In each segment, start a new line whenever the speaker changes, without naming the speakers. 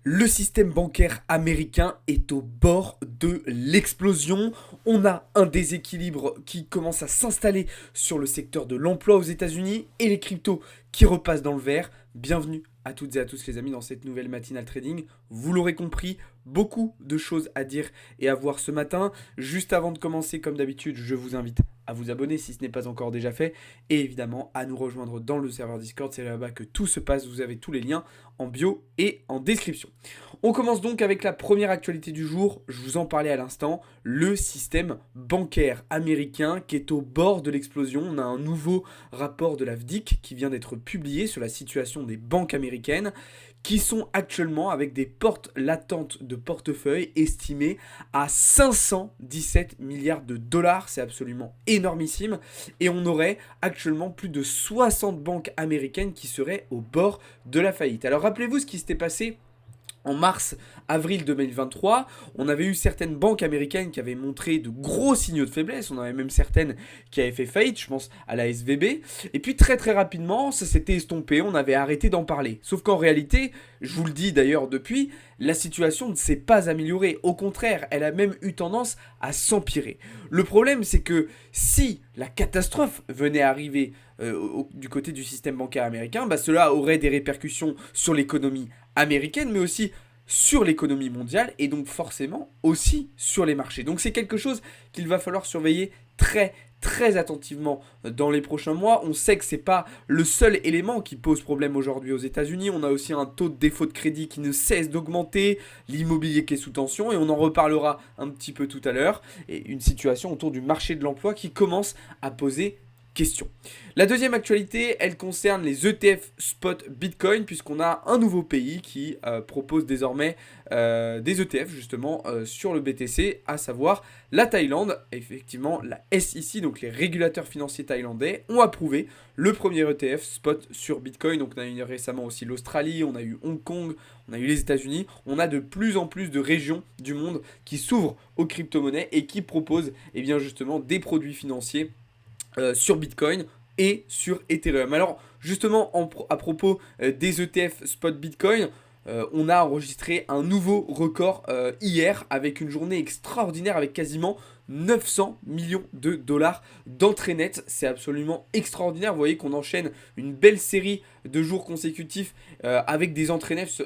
Le système bancaire américain est au bord de l'explosion. On a un déséquilibre qui commence à s'installer sur le secteur de l'emploi aux États-Unis et les cryptos qui repassent dans le vert. Bienvenue à toutes et à tous les amis dans cette nouvelle matinale trading. Vous l'aurez compris, beaucoup de choses à dire et à voir ce matin. Juste avant de commencer, comme d'habitude, je vous invite à vous abonner si ce n'est pas encore déjà fait et évidemment à nous rejoindre dans le serveur Discord. C'est là-bas que tout se passe. Vous avez tous les liens en bio et en description. On commence donc avec la première actualité du jour, je vous en parlais à l'instant, le système bancaire américain qui est au bord de l'explosion. On a un nouveau rapport de la FDIC qui vient d'être publié sur la situation des banques américaines qui sont actuellement avec des portes latentes de portefeuille estimées à 517 milliards de dollars. C'est absolument énormissime. Et on aurait actuellement plus de 60 banques américaines qui seraient au bord de la faillite. Alors rappelez-vous ce qui s'était passé en mars-avril 2023, on avait eu certaines banques américaines qui avaient montré de gros signaux de faiblesse. On avait même certaines qui avaient fait faillite, je pense à la SVB. Et puis très rapidement, ça s'était estompé, on avait arrêté d'en parler. Sauf qu'en réalité, je vous le dis d'ailleurs depuis, la situation ne s'est pas améliorée. Au contraire, elle a même eu tendance à s'empirer. Le problème, c'est que si la catastrophe venait à arriver du côté du système bancaire américain, cela aurait des répercussions sur l'économie américaine, mais aussi sur l'économie mondiale et donc forcément aussi sur les marchés. Donc c'est quelque chose qu'il va falloir surveiller très attentivement dans les prochains mois. On sait que c'est pas le seul élément qui pose problème aujourd'hui aux États-Unis. On a aussi un taux de défaut de crédit qui ne cesse d'augmenter, l'immobilier qui est sous tension et on en reparlera un petit peu tout à l'heure. Et une situation autour du marché de l'emploi qui commence à poser question. La deuxième actualité, elle concerne les ETF spot Bitcoin, puisqu'on a un nouveau pays qui propose désormais des ETF justement sur le BTC, à savoir la Thaïlande. Effectivement, la SEC, donc les régulateurs financiers thaïlandais, ont approuvé le premier ETF spot sur Bitcoin. Donc on a eu récemment aussi l'Australie, on a eu Hong Kong, on a eu les États-Unis. On a de plus en plus de régions du monde qui s'ouvrent aux crypto-monnaies et qui proposent bien justement des produits financiers sur Bitcoin et sur Ethereum. Alors justement à propos des ETF spot Bitcoin, on a enregistré un nouveau record hier avec une journée extraordinaire avec quasiment 900 millions de dollars d'entrée nette. C'est absolument extraordinaire. Vous voyez qu'on enchaîne une belle série de jours consécutifs avec des entrées nettes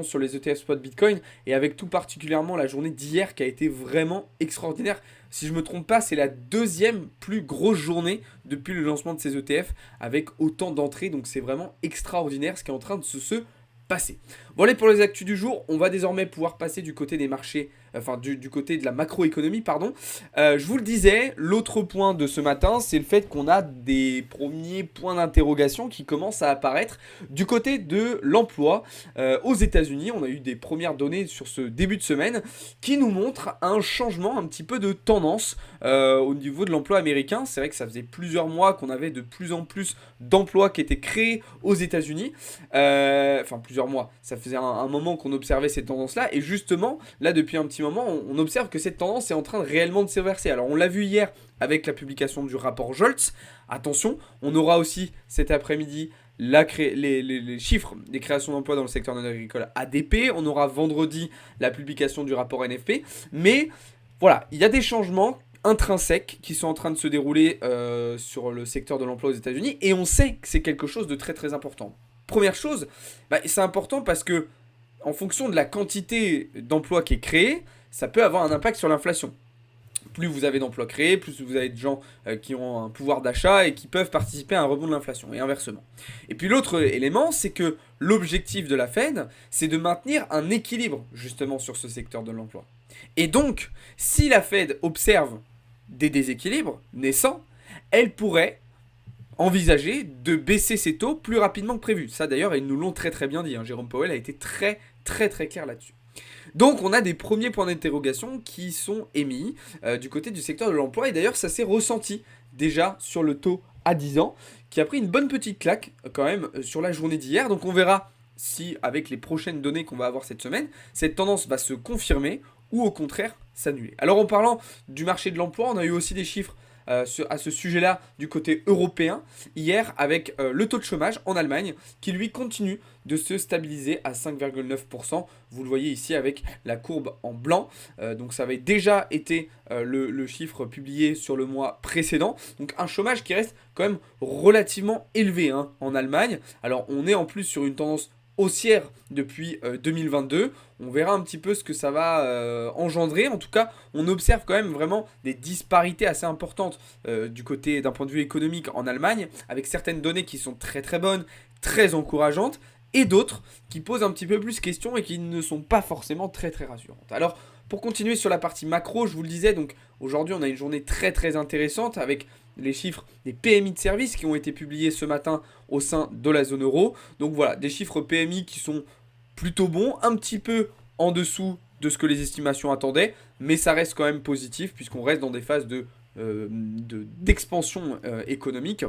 sur les ETF spot Bitcoin et avec tout particulièrement la journée d'hier qui a été vraiment extraordinaire. Si je ne me trompe pas, c'est la deuxième plus grosse journée depuis le lancement de ces ETF avec autant d'entrées. Donc c'est vraiment extraordinaire ce qui est en train de se passer. Voilà pour les actus du jour. On va désormais pouvoir passer du côté des marchés, enfin du côté de la macroéconomie, pardon. Je vous le disais, l'autre point de ce matin, c'est le fait qu'on a des premiers points d'interrogation qui commencent à apparaître du côté de l'emploi aux États-Unis. On a eu des premières données sur ce début de semaine qui nous montrent un changement un petit peu de tendance au niveau de l'emploi américain. C'est vrai que ça faisait plusieurs mois qu'on avait de plus en plus d'emplois qui étaient créés aux États-Unis. Enfin, plusieurs mois. Ça faisait un moment qu'on observait cette tendance-là. Et justement, là, depuis un petit moment, on observe que cette tendance est en train réellement de s'inverser. Alors, on l'a vu hier avec la publication du rapport Joltz. Attention, on aura aussi cet après-midi les chiffres des créations d'emplois dans le secteur non agricole ADP. On aura vendredi la publication du rapport NFP. Mais voilà, il y a des changements intrinsèques qui sont en train de se dérouler sur le secteur de l'emploi aux États-Unis. Et on sait que c'est quelque chose de très important. Première chose, c'est important parce que en fonction de la quantité d'emplois qui est créée, ça peut avoir un impact sur l'inflation. Plus vous avez d'emplois créés, plus vous avez de gens qui ont un pouvoir d'achat et qui peuvent participer à un rebond de l'inflation, et inversement. Et puis l'autre élément, c'est que l'objectif de la Fed, c'est de maintenir un équilibre justement sur ce secteur de l'emploi. Et donc, si la Fed observe des déséquilibres naissants, elle pourrait envisager de baisser ses taux plus rapidement que prévu. Ça d'ailleurs, ils nous l'ont très bien dit. Jérôme Powell a été très clair là-dessus. Donc on a des premiers points d'interrogation qui sont émis du côté du secteur de l'emploi. Et d'ailleurs, ça s'est ressenti déjà sur le taux à 10 ans, qui a pris une bonne petite claque quand même sur la journée d'hier. Donc on verra si, avec les prochaines données qu'on va avoir cette semaine, cette tendance va se confirmer ou au contraire s'annuler. Alors en parlant du marché de l'emploi, on a eu aussi des chiffres à ce sujet-là du côté européen hier avec le taux de chômage en Allemagne qui lui continue de se stabiliser à 5,9%. Vous le voyez ici avec la courbe en blanc. Donc ça avait déjà été le chiffre publié sur le mois précédent. Donc un chômage qui reste quand même relativement élevé en Allemagne. Alors on est en plus sur une tendance haussière depuis 2022. On verra un petit peu ce que ça va engendrer. En tout cas, on observe quand même vraiment des disparités assez importantes du côté d'un point de vue économique en Allemagne, avec certaines données qui sont très très bonnes, très encourageantes, et d'autres qui posent un petit peu plus question et qui ne sont pas forcément très très rassurantes. Alors, pour continuer sur la partie macro, je vous le disais, donc aujourd'hui on a une journée très très intéressante avec les chiffres des PMI de services qui ont été publiés ce matin au sein de la zone euro. Donc voilà, des chiffres PMI qui sont plutôt bons, un petit peu en dessous de ce que les estimations attendaient, mais ça reste quand même positif puisqu'on reste dans des phases d'expansion économique.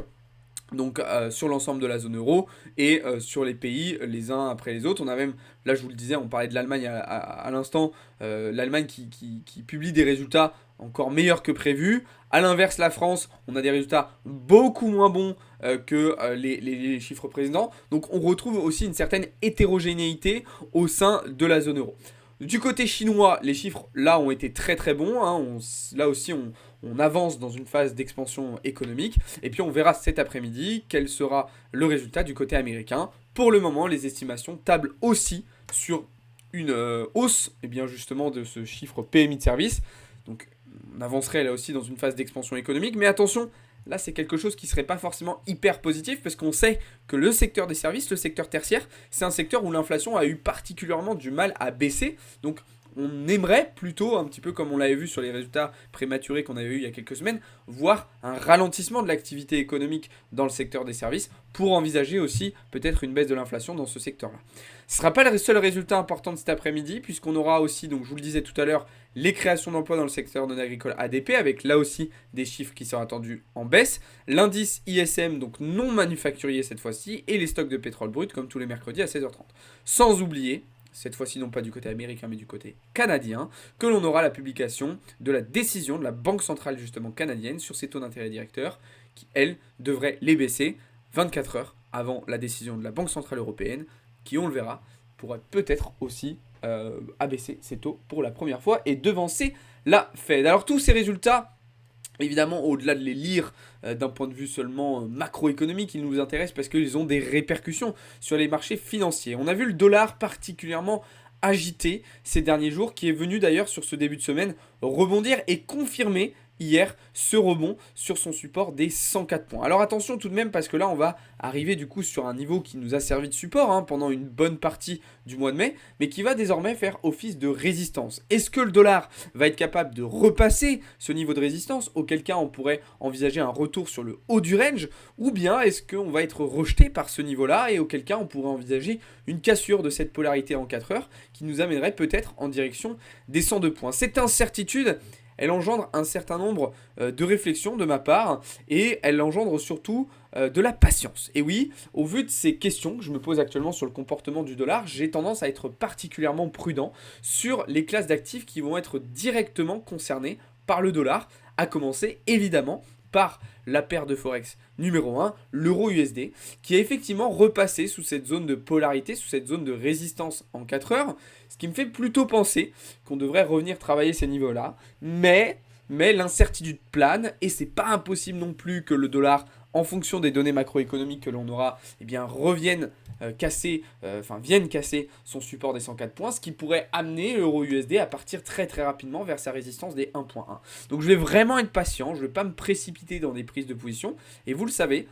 Donc sur l'ensemble de la zone euro et sur les pays les uns après les autres. On a même, là je vous le disais, on parlait de l'Allemagne à l'instant, l'Allemagne qui publie des résultats encore meilleurs que prévu. A l'inverse, la France, on a des résultats beaucoup moins bons que les chiffres précédents. Donc on retrouve aussi une certaine hétérogénéité au sein de la zone euro. Du côté chinois, les chiffres là ont été très très bons. Là aussi, on avance dans une phase d'expansion économique. Et puis on verra cet après-midi quel sera le résultat du côté américain. Pour le moment, les estimations tablent aussi sur une hausse justement de ce chiffre PMI de service. Donc on avancerait là aussi dans une phase d'expansion économique. Mais attention, là c'est quelque chose qui ne serait pas forcément hyper positif parce qu'on sait que le secteur des services, le secteur tertiaire, c'est un secteur où l'inflation a eu particulièrement du mal à baisser. Donc on aimerait plutôt, un petit peu comme on l'avait vu sur les résultats prématurés qu'on avait eu il y a quelques semaines, voir un ralentissement de l'activité économique dans le secteur des services pour envisager aussi peut-être une baisse de l'inflation dans ce secteur-là. Ce ne sera pas le seul résultat important de cet après-midi puisqu'on aura aussi, donc je vous le disais tout à l'heure, les créations d'emplois dans le secteur non agricole ADP avec là aussi des chiffres qui sont attendus en baisse, l'indice ISM donc non manufacturier cette fois-ci et les stocks de pétrole brut comme tous les mercredis à 16h30. Sans oublier, cette fois-ci non pas du côté américain mais du côté canadien, que l'on aura la publication de la décision de la Banque centrale justement canadienne sur ses taux d'intérêt directeurs qui, elle, devrait les baisser 24 heures avant la décision de la Banque centrale européenne qui, on le verra, pourrait peut-être aussi abaisser ses taux pour la première fois et devancer la Fed. Alors tous ces résultats, évidemment, au-delà de les lire d'un point de vue seulement macroéconomique, ils nous intéressent parce qu'ils ont des répercussions sur les marchés financiers. On a vu le dollar particulièrement agité ces derniers jours, qui est venu d'ailleurs sur ce début de semaine rebondir et confirmer hier ce rebond sur son support des 104 points. Alors attention tout de même parce que là on va arriver du coup sur un niveau qui nous a servi de support pendant une bonne partie du mois de mai, mais qui va désormais faire office de résistance. Est-ce que le dollar va être capable de repasser ce niveau de résistance, auquel cas on pourrait envisager un retour sur le haut du range, ou bien est-ce qu'on va être rejeté par ce niveau-là et auquel cas on pourrait envisager une cassure de cette polarité en 4 heures qui nous amènerait peut-être en direction des 102 points. Cette incertitude, elle engendre un certain nombre de réflexions de ma part et elle engendre surtout de la patience. Et oui, au vu de ces questions que je me pose actuellement sur le comportement du dollar, j'ai tendance à être particulièrement prudent sur les classes d'actifs qui vont être directement concernées par le dollar, à commencer évidemment par la paire de Forex numéro 1, l'euro USD, qui a effectivement repassé sous cette zone de polarité, sous cette zone de résistance en 4 heures, ce qui me fait plutôt penser qu'on devrait revenir travailler ces niveaux-là, mais l'incertitude plane, et c'est pas impossible non plus que le dollar, en fonction des données macroéconomiques que l'on aura, vienne casser son support des 104 points, ce qui pourrait amener l'euro USD à partir très très rapidement vers sa résistance des 1.1. Donc je vais vraiment être patient, je ne vais pas me précipiter dans des prises de position, et vous le savez,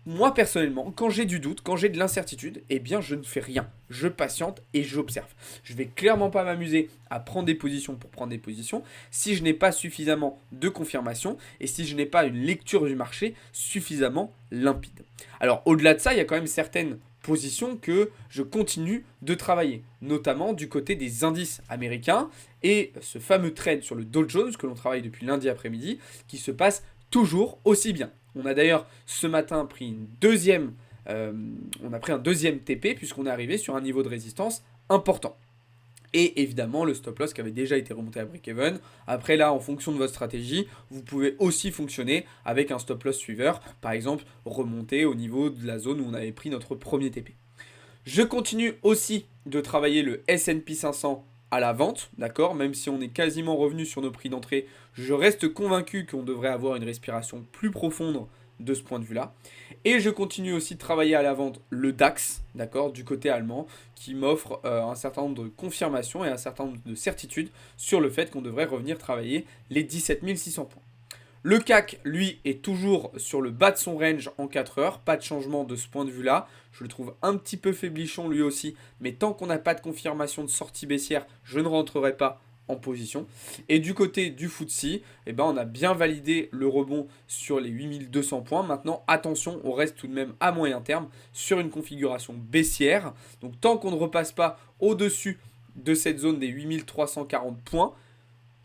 moi personnellement, quand j'ai du doute, quand j'ai de l'incertitude, je ne fais rien. Je patiente et j'observe. Je ne vais clairement pas m'amuser à prendre des positions pour prendre des positions si je n'ai pas suffisamment de confirmation et si je n'ai pas une lecture du marché suffisamment limpide. Alors au-delà de ça, il y a quand même certaines positions que je continue de travailler, notamment du côté des indices américains et ce fameux trade sur le Dow Jones que l'on travaille depuis lundi après-midi qui se passe toujours aussi bien. On a d'ailleurs ce matin pris un deuxième TP puisqu'on est arrivé sur un niveau de résistance important. Et évidemment, le stop loss qui avait déjà été remonté à break-even. Après là, en fonction de votre stratégie, vous pouvez aussi fonctionner avec un stop loss suiveur. Par exemple, remonter au niveau de la zone où on avait pris notre premier TP. Je continue aussi de travailler le S&P 500 à la vente, d'accord. Même si on est quasiment revenu sur nos prix d'entrée, je reste convaincu qu'on devrait avoir une respiration plus profonde de ce point de vue-là. Et je continue aussi de travailler à la vente le DAX, d'accord, du côté allemand, qui m'offre un certain nombre de confirmations et un certain nombre de certitudes sur le fait qu'on devrait revenir travailler les 17 600 points. Le CAC, lui, est toujours sur le bas de son range en 4 heures. Pas de changement de ce point de vue-là. Je le trouve un petit peu faiblichon lui aussi. Mais tant qu'on n'a pas de confirmation de sortie baissière, je ne rentrerai pas en position. Et du côté du FTSE, eh ben, on a bien validé le rebond sur les 8200 points. Maintenant, attention, on reste tout de même à moyen terme sur une configuration baissière. Donc tant qu'on ne repasse pas au-dessus de cette zone des 8340 points,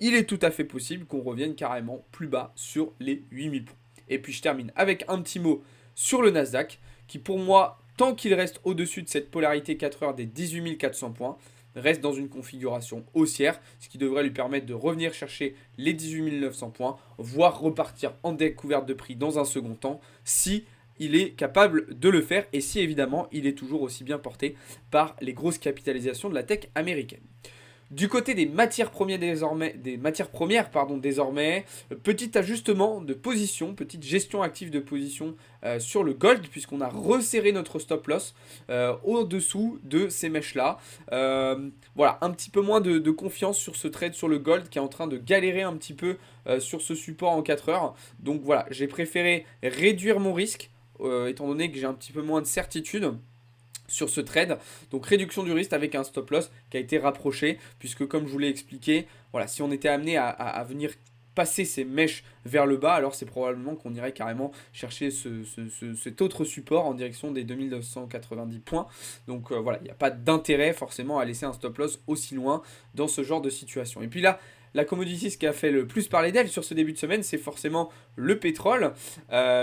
il est tout à fait possible qu'on revienne carrément plus bas sur les 8000 points. Et puis je termine avec un petit mot sur le Nasdaq, qui pour moi, tant qu'il reste au-dessus de cette polarité 4 heures des 18 400 points, reste dans une configuration haussière, ce qui devrait lui permettre de revenir chercher les 18 900 points, voire repartir en découverte de prix dans un second temps, si il est capable de le faire, et si évidemment il est toujours aussi bien porté par les grosses capitalisations de la tech américaine. Du côté des matières premières désormais, petit ajustement de position, petite gestion active de position sur le gold, puisqu'on a resserré notre stop loss au-dessous de ces mèches-là. Voilà, un petit peu moins de confiance sur ce trade sur le gold qui est en train de galérer un petit peu sur ce support en 4 heures. Donc voilà, j'ai préféré réduire mon risque, étant donné que j'ai un petit peu moins de certitude sur ce trade. Donc réduction du risque avec un stop loss qui a été rapproché, puisque comme je vous l'ai expliqué, voilà, si on était amené à venir passer ces mèches vers le bas, alors c'est probablement qu'on irait carrément chercher cet autre support en direction des 2990 points. Donc voilà, il n'y a pas d'intérêt forcément à laisser un stop loss aussi loin dans ce genre de situation. Et puis là, la commodity, ce qui a fait le plus parler d'elle sur ce début de semaine, c'est forcément le pétrole,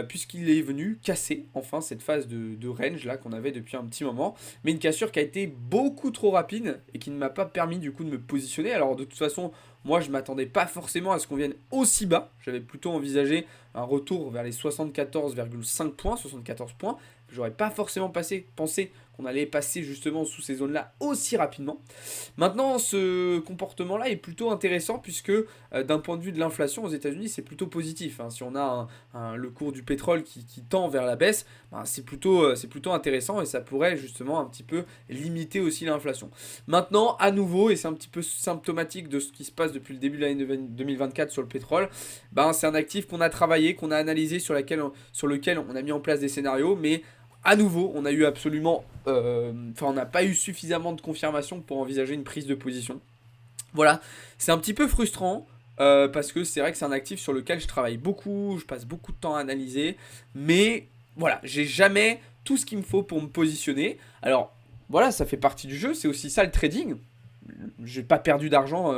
puisqu'il est venu casser enfin cette phase de range là qu'on avait depuis un petit moment. Mais une cassure qui a été beaucoup trop rapide et qui ne m'a pas permis du coup de me positionner. Alors de toute façon, moi je ne m'attendais pas forcément à ce qu'on vienne aussi bas. J'avais plutôt envisagé un retour vers les 74,5 points, 74 points. J'aurais pas forcément pensé qu'on allait passer justement sous ces zones-là aussi rapidement. Maintenant, ce comportement-là est plutôt intéressant puisque d'un point de vue de l'inflation aux États-Unis, c'est plutôt positif. Hein. Si on a le cours du pétrole qui tend vers la baisse, ben, c'est plutôt intéressant et ça pourrait justement un petit peu limiter aussi l'inflation. Maintenant, à nouveau, et c'est un petit peu symptomatique de ce qui se passe depuis le début de l'année 2024 sur le pétrole, ben, c'est un actif qu'on a travaillé, qu'on a analysé, sur lequel on a mis en place des scénarios, mais à nouveau, on a eu on n'a pas eu suffisamment de confirmation pour envisager une prise de position. Voilà, c'est un petit peu frustrant parce que c'est vrai que c'est un actif sur lequel je travaille beaucoup, je passe beaucoup de temps à analyser, mais voilà, j'ai jamais tout ce qu'il me faut pour me positionner. Alors voilà, ça fait partie du jeu, c'est aussi ça le trading. J'ai pas perdu d'argent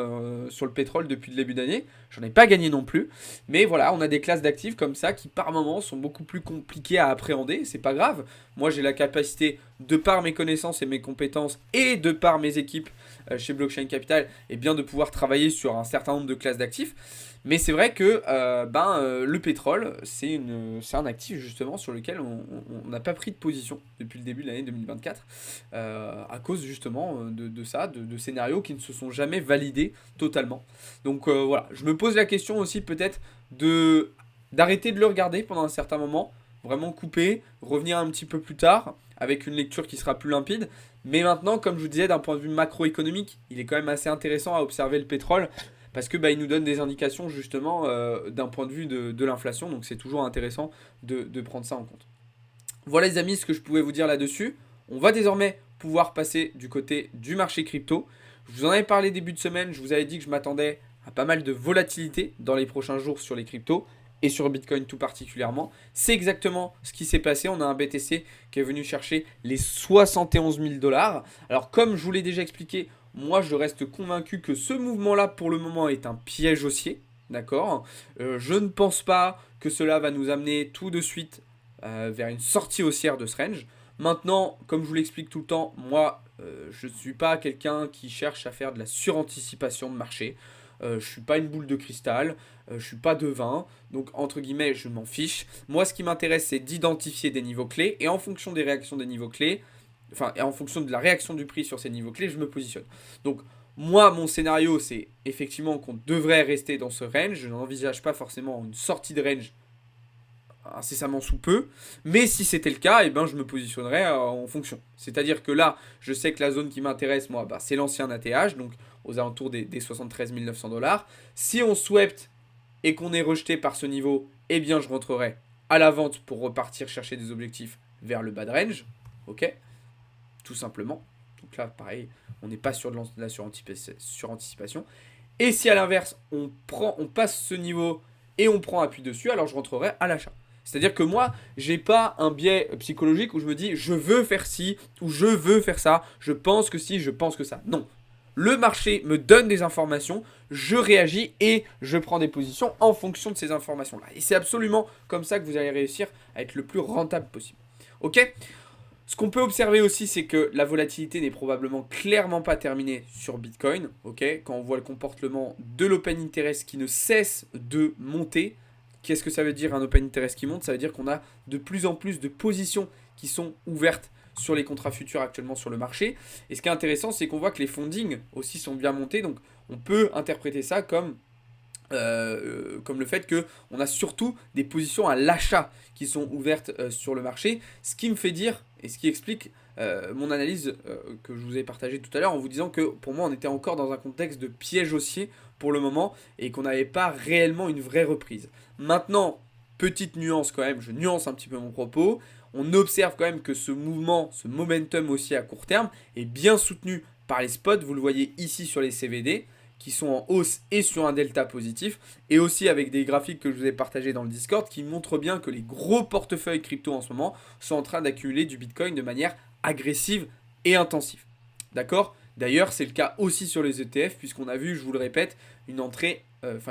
sur le pétrole depuis le début d'année, j'en ai pas gagné non plus. Mais voilà, on a des classes d'actifs comme ça qui par moments sont beaucoup plus compliquées à appréhender, c'est pas grave. Moi j'ai la capacité, de par mes connaissances et mes compétences et de par mes équipes chez Blockchain Capital, et bien de pouvoir travailler sur un certain nombre de classes d'actifs. Mais c'est vrai que le pétrole, c'est un actif justement sur lequel on n'a pas pris de position depuis le début de l'année 2024 à cause justement de ça, de scénarios qui ne se sont jamais validés totalement. Donc voilà, je me pose la question aussi peut-être d'arrêter de le regarder pendant un certain moment, vraiment couper, revenir un petit peu plus tard avec une lecture qui sera plus limpide. Mais maintenant, comme je vous disais, d'un point de vue macroéconomique, il est quand même assez intéressant à observer le pétrole parce que il nous donne des indications justement d'un point de vue de l'inflation. Donc c'est toujours intéressant de prendre ça en compte. Voilà les amis ce que je pouvais vous dire là-dessus. On va désormais pouvoir passer du côté du marché crypto. Je vous en avais parlé début de semaine, je vous avais dit que je m'attendais à pas mal de volatilité dans les prochains jours sur les cryptos et sur Bitcoin tout particulièrement. C'est exactement ce qui s'est passé. On a un BTC qui est venu chercher les 71 000 $. Alors comme je vous l'ai déjà expliqué, moi je reste convaincu que ce mouvement-là pour le moment est un piège haussier. D'accord. Je ne pense pas que cela va nous amener tout de suite vers une sortie haussière de ce range. Maintenant, comme je vous l'explique tout le temps, moi Je ne suis pas quelqu'un qui cherche à faire de la suranticipation de marché. Je ne suis pas une boule de cristal, je ne suis pas devin, donc entre guillemets, je m'en fiche. Moi, ce qui m'intéresse, c'est d'identifier des niveaux clés, et en fonction des réactions des niveaux clés, enfin, et en fonction de la réaction du prix sur ces niveaux clés, je me positionne. Donc, moi, mon scénario, c'est effectivement qu'on devrait rester dans ce range. Je n'envisage pas forcément une sortie de range incessamment sous peu, mais si c'était le cas, eh ben, je me positionnerais en fonction. C'est-à-dire que là, je sais que la zone qui m'intéresse, moi, bah, c'est l'ancien ATH, donc aux alentours des 73 900 $. Si on swept et qu'on est rejeté par ce niveau, eh bien, je rentrerai à la vente pour repartir chercher des objectifs vers le bas de range, ok, tout simplement. Donc là, pareil, on n'est pas sur de la suranticipation. Et si à l'inverse, on passe ce niveau et on prend appui dessus, alors je rentrerai à l'achat. C'est-à-dire que moi, j'ai pas un biais psychologique où je me dis je veux faire ci ou je veux faire ça, je pense que si, je pense que ça. Non. Le marché me donne des informations, je réagis et je prends des positions en fonction de ces informations-là. Et c'est absolument comme ça que vous allez réussir à être le plus rentable possible. Ok ? Ce qu'on peut observer aussi, c'est que la volatilité n'est probablement clairement pas terminée sur Bitcoin. Ok, quand on voit le comportement de l'open interest qui ne cesse de monter, qu'est-ce que ça veut dire un open interest qui monte? Ça veut dire qu'on a de plus en plus de positions qui sont ouvertes sur les contrats futurs actuellement sur le marché. Et ce qui est intéressant, c'est qu'on voit que les fondings aussi sont bien montés. Donc on peut interpréter ça comme le fait qu'on a surtout des positions à l'achat qui sont ouvertes sur le marché, ce qui me fait dire, et ce qui explique mon analyse que je vous ai partagée tout à l'heure en vous disant que pour moi on était encore dans un contexte de piège haussier pour le moment et qu'on n'avait pas réellement une vraie reprise. Maintenant, petite nuance quand même, je nuance un petit peu mon propos, on observe quand même que ce mouvement, ce momentum aussi à court terme est bien soutenu par les spots, vous le voyez ici sur les CVD, qui sont en hausse et sur un delta positif, et aussi avec des graphiques que je vous ai partagés dans le Discord qui montrent bien que les gros portefeuilles crypto en ce moment sont en train d'accumuler du Bitcoin de manière agressive et intensive. D'accord ? D'ailleurs, c'est le cas aussi sur les ETF, puisqu'on a vu, je vous le répète, une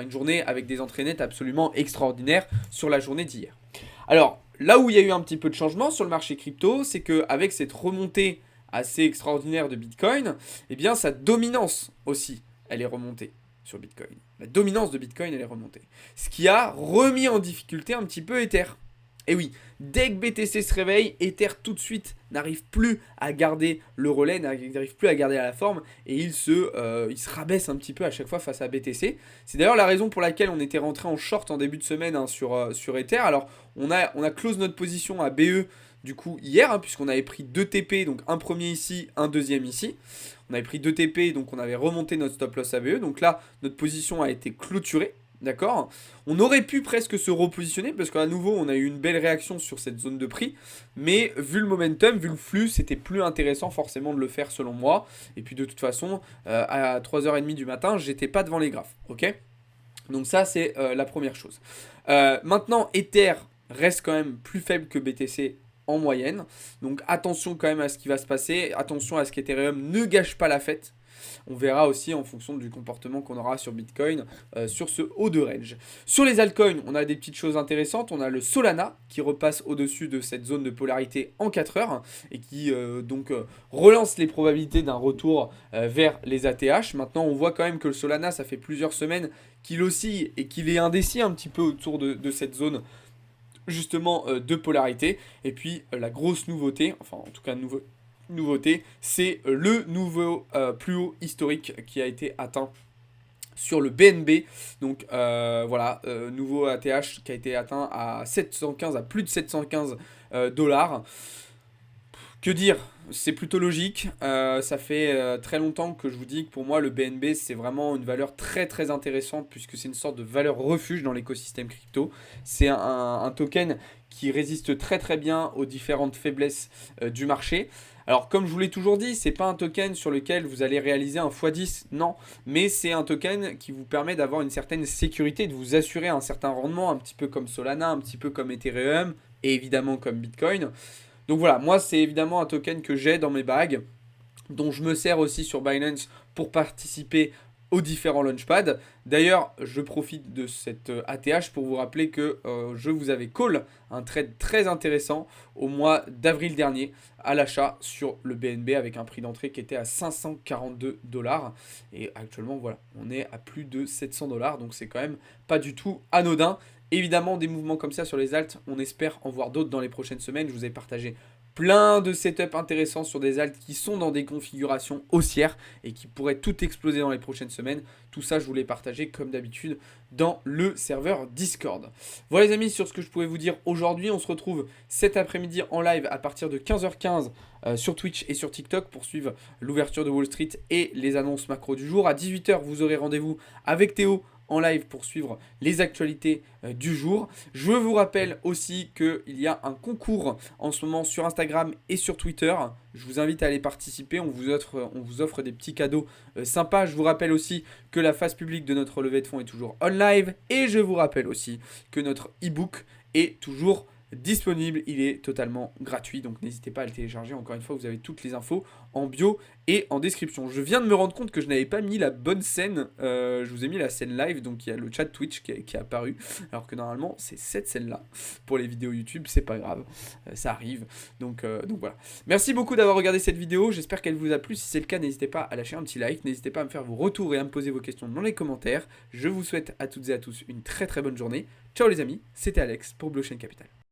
journée avec des entrées nettes absolument extraordinaires sur la journée d'hier. Alors, là où il y a eu un petit peu de changement sur le marché crypto, c'est qu'avec cette remontée assez extraordinaire de Bitcoin, eh bien sa dominance aussi elle est remontée sur Bitcoin. La dominance de Bitcoin, elle est remontée. Ce qui a remis en difficulté un petit peu Ether. Et oui, dès que BTC se réveille, Ether tout de suite n'arrive plus à garder le relais, n'arrive plus à garder la forme, et il se rabaisse un petit peu à chaque fois face à BTC. C'est d'ailleurs la raison pour laquelle on était rentré en short en début de semaine sur Ether. Alors, on a close notre position à BE du coup hier, puisqu'on avait pris 2 TP, donc un premier ici, un deuxième ici. On avait pris 2 TP, donc on avait remonté notre stop loss ABE. Donc là, notre position a été clôturée. D'accord ? On aurait pu presque se repositionner parce qu'à nouveau, on a eu une belle réaction sur cette zone de prix. Mais vu le momentum, vu le flux, c'était plus intéressant forcément de le faire selon moi. Et puis de toute façon, à 3h30 du matin, j'étais pas devant les graphes. Ok ? Donc ça, c'est la première chose. Maintenant, Ether reste quand même plus faible que BTC en moyenne. Donc attention quand même à ce qui va se passer. Attention à ce qu'Ethereum ne gâche pas la fête. On verra aussi en fonction du comportement qu'on aura sur Bitcoin sur ce haut de range. Sur les altcoins, on a des petites choses intéressantes. On a le Solana qui repasse au-dessus de cette zone de polarité en 4 heures et qui relance les probabilités d'un retour vers les ATH. Maintenant, on voit quand même que le Solana, ça fait plusieurs semaines qu'il oscille et qu'il est indécis un petit peu autour de cette zone justement de polarité. Et puis la grosse nouveauté, enfin en tout cas nouveauté, c'est le nouveau plus haut historique qui a été atteint sur le BNB. Donc nouveau ATH qui a été atteint à plus de 715 dollars. Que dire? C'est plutôt logique. Ça fait très longtemps que je vous dis que pour moi, le BNB, c'est vraiment une valeur très très intéressante puisque c'est une sorte de valeur refuge dans l'écosystème crypto. C'est un token qui résiste très très bien aux différentes faiblesses du marché. Alors comme je vous l'ai toujours dit, c'est pas un token sur lequel vous allez réaliser un x10, non. Mais c'est un token qui vous permet d'avoir une certaine sécurité, de vous assurer un certain rendement, un petit peu comme Solana, un petit peu comme Ethereum et évidemment comme Bitcoin. Donc voilà, moi c'est évidemment un token que j'ai dans mes bagues, dont je me sers aussi sur Binance pour participer aux différents launchpads. D'ailleurs, je profite de cette ATH pour vous rappeler que je vous avais call un trade très intéressant au mois d'avril dernier à l'achat sur le BNB avec un prix d'entrée qui était à 542 $. Et actuellement, voilà, on est à plus de 700 $, donc c'est quand même pas du tout anodin. Évidemment, des mouvements comme ça sur les alts, on espère en voir d'autres dans les prochaines semaines. Je vous ai partagé plein de setups intéressants sur des alts qui sont dans des configurations haussières et qui pourraient tout exploser dans les prochaines semaines. Tout ça, je vous l'ai partagé comme d'habitude dans le serveur Discord. Voilà les amis, sur ce que je pouvais vous dire aujourd'hui. On se retrouve cet après-midi en live à partir de 15h15 sur Twitch et sur TikTok pour suivre l'ouverture de Wall Street et les annonces macro du jour. À 18h, vous aurez rendez-vous avec Théo en live pour suivre les actualités du jour. Je vous rappelle aussi qu'il y a un concours en ce moment sur Instagram et sur Twitter. Je vous invite à aller participer, on vous offre des petits cadeaux sympas. Je vous rappelle aussi que la phase publique de notre levée de fonds est toujours on live. Et je vous rappelle aussi que notre e-book est toujours disponible, il est totalement gratuit, donc n'hésitez pas à le télécharger. Encore une fois, vous avez toutes les infos en bio et en description. Je viens de me rendre compte que je n'avais pas mis la bonne scène, je vous ai mis la scène live, donc il y a le chat Twitch qui est apparu, alors que normalement c'est cette scène-là. Pour les vidéos YouTube, c'est pas grave, ça arrive, donc voilà. Merci beaucoup d'avoir regardé cette vidéo, j'espère qu'elle vous a plu. Si c'est le cas, n'hésitez pas à lâcher un petit like, n'hésitez pas à me faire vos retours et à me poser vos questions dans les commentaires. Je vous souhaite à toutes et à tous une très très bonne journée. Ciao les amis, c'était Alex pour Blockchain Capital.